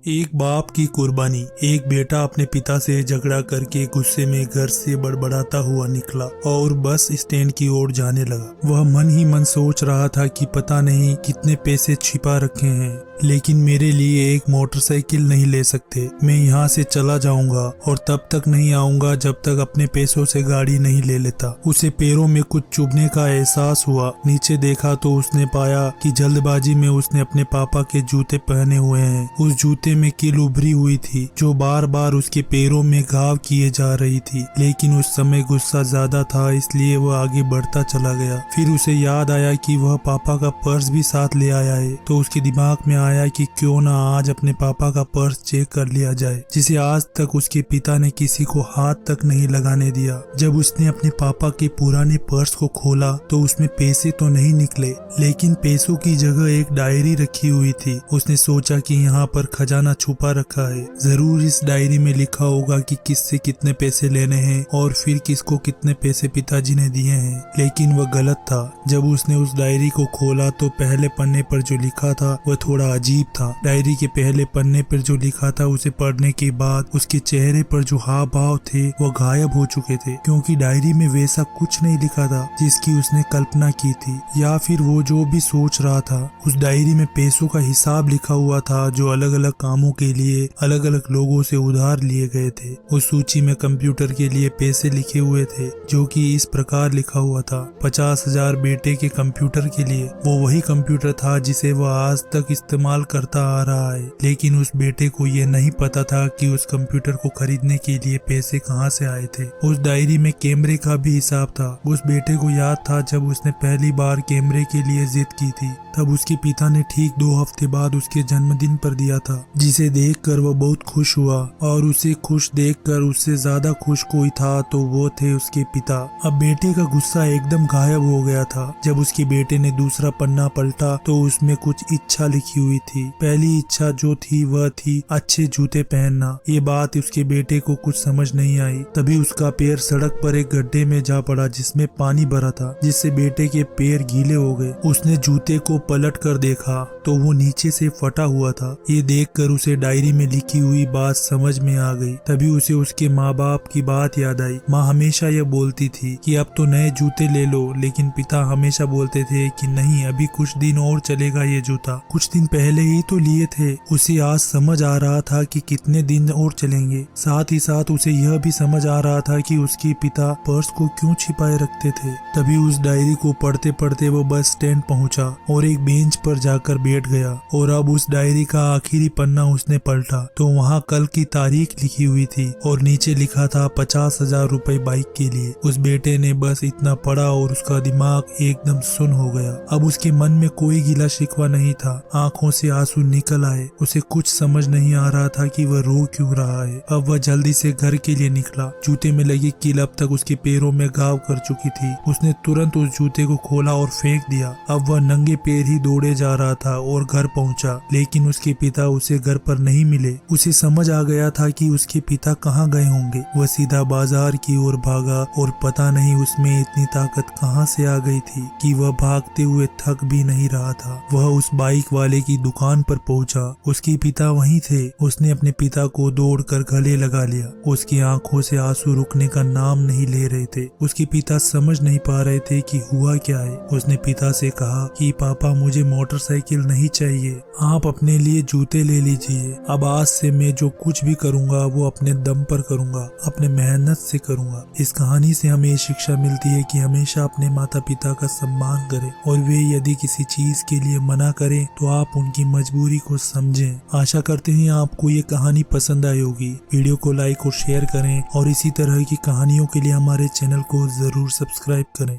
एक बाप की कुर्बानी। एक बेटा अपने पिता से झगड़ा करके गुस्से में घर से बड़बड़ाता हुआ निकला और बस स्टैंड की ओर जाने लगा। वह मन ही मन सोच रहा था कि पता नहीं कितने पैसे छिपा रखे हैं, लेकिन मेरे लिए एक मोटरसाइकिल नहीं ले सकते। मैं यहाँ से चला जाऊंगा और तब तक नहीं आऊंगा जब तक अपने पैसों से गाड़ी नहीं ले लेता। उसे पैरों में कुछ चुभने का एहसास हुआ। नीचे देखा तो उसने पाया कि जल्दबाजी में उसने अपने पापा के जूते पहने हुए हैं। उस जूते में कील उभरी हुई थी जो बार बार उसके पैरों में घाव किए जा रही थी, लेकिन उस समय गुस्सा ज्यादा था इसलिए वह आगे बढ़ता चला गया। फिर उसे याद आया कि वह पापा का पर्स भी साथ ले आया है, तो उसके दिमाग में आया कि क्यों ना आज अपने पापा का पर्स चेक कर लिया जाए, जिसे आज तक उसके पिता ने किसी को हाथ तक नहीं लगाने दिया। जब उसने अपने पापा के पुराने पर्स को खोला तो उसमें पैसे तो नहीं निकले, लेकिन पैसों की जगह एक डायरी रखी हुई थी। उसने सोचा कि यहाँ पर खजाना छुपा रखा है, जरूर इस डायरी में लिखा होगा कि किससे कितने पैसे लेने हैं और फिर किसको कितने पैसे पिताजी ने दिए हैं। लेकिन वह गलत था। जब उसने उस डायरी को खोला तो पहले पन्ने पर जो लिखा था वह थोड़ा अजीब था। डायरी के पहले पन्ने पर जो लिखा था उसे पढ़ने के बाद उसके चेहरे पर जो हाव भाव थे वह गायब हो चुके थे, क्योंकि डायरी में वैसा कुछ नहीं लिखा था जिसकी उसने कल्पना की थी, या फिर वो जो भी सोच रहा था। उस डायरी में पैसों का हिसाब लिखा हुआ था जो अलग अलग कामों के लिए अलग अलग लोगों से उधार लिए गए थे। उस सूची में कंप्यूटर के लिए पैसे लिखे हुए थे, जो कि इस प्रकार लिखा हुआ था 50,000 बेटे के कंप्यूटर के लिए। वो वही कंप्यूटर था जिसे वह आज तक इस्तेमाल करता आ रहा है, लेकिन उस बेटे को ये नहीं पता था कि उस कंप्यूटर को खरीदने के लिए पैसे कहाँ से आए थे। उस डायरी में कैमरे का भी हिसाब था। उस बेटे को याद था जब उसने पहली बार कैमरे के लिए जिद की थी, तब उसके पिता ने ठीक 2 हफ्ते बाद उसके जन्मदिन पर दिया था, जिसे देखकर वह बहुत खुश हुआ। और उसे खुश देखकर उससे ज्यादा खुश कोई था तो वो थे उसके पिता। अब बेटे का गुस्सा एकदम गायब हो गया था। जब उसके बेटे ने दूसरा पन्ना पलटा तो उसमें कुछ इच्छा लिखी हुई थी। पहली इच्छा जो थी वह थी अच्छे जूते पहनना। ये बात उसके बेटे को कुछ समझ नहीं आई। तभी उसका पैर सड़क पर एक गड्ढे में जा पड़ा जिसमें पानी भरा था, जिससे बेटे के पैर गीले हो गए। उसने जूते को पलट कर देखा तो वो नीचे से फटा हुआ था। ये देखकर उसे डायरी में लिखी हुई बात समझ में आ गई। तभी उसे उसके माँ बाप की बात याद आई। माँ हमेशा यह बोलती थी कि अब तो नए जूते ले लो, लेकिन पिता हमेशा बोलते थे कि नहीं, अभी कुछ दिन और चलेगा ये जूता, कुछ दिन पहले ही तो लिए थे। उसे आज समझ आ रहा था कि कितने दिन और चलेंगे। साथ ही साथ उसे यह भी समझ आ रहा था कि उसके पिता पर्स को क्यों छिपाए रखते थे। तभी उस डायरी को पढ़ते पढ़ते वो बस स्टैंड पहुंचा और एक बेंच पर जाकर बैठ गया। और अब उस डायरी का आखिरी पन्ना उसने पलटा तो वहाँ कल की तारीख लिखी हुई थी और नीचे लिखा था 50,000 रुपए बाइक के लिए। उस बेटे ने बस इतना पढ़ा और उसका दिमाग एकदम सुन्न हो गया। अब उसके मन में कोई गिला शिकवा नहीं था। आंखों से आंसू निकल आए। उसे कुछ समझ नहीं आ रहा था कि वह रो क्यों रहा है। अब वह जल्दी से घर के लिए निकला। जूते में लगी कील अब तक उसके पैरों में घाव कर चुकी थी। उसने तुरंत उस जूते को खोला और फेंक दिया। अब वह नंगे पैर ही दौड़े जा रहा था और घर पहुंचा, लेकिन उसके पिता उसे घर पर नहीं मिले। उसे समझ आ गया था कि उसके पिता कहाँ गए होंगे। वह सीधा बाजार की ओर भागा और पता नहीं उसमें इतनी ताकत कहाँ से आ गई थी कि वह भागते हुए थक भी नहीं रहा था। वह उस बाइक वाले की दुकान पर पहुंचा। उसके पिता वहीं थे। उसने अपने पिता को दौड़कर गले लगा लिया। उसकी आंखों से आंसू रुकने का नाम नहीं ले रहे थे। उसके पिता समझ नहीं पा रहे थे कि हुआ क्या है। उसने पिता से कहा कि पापा, मुझे मोटरसाइकिल नहीं चाहिए, आप अपने लिए जूते ले लीजिए। अब आज से मैं जो कुछ भी करूंगा वो अपने दम पर करूंगा, अपने मेहनत से करूंगा। इस कहानी से हमें ये शिक्षा मिलती है कि हमेशा अपने माता पिता का सम्मान करें और वे यदि किसी चीज के लिए मना करें तो आप उनकी मजबूरी को समझें। आशा करते हैं आपको ये कहानी पसंद आई होगी। वीडियो को लाइक और शेयर करें और इसी तरह की कहानियों के लिए हमारे चैनल को जरूर सब्सक्राइब करें।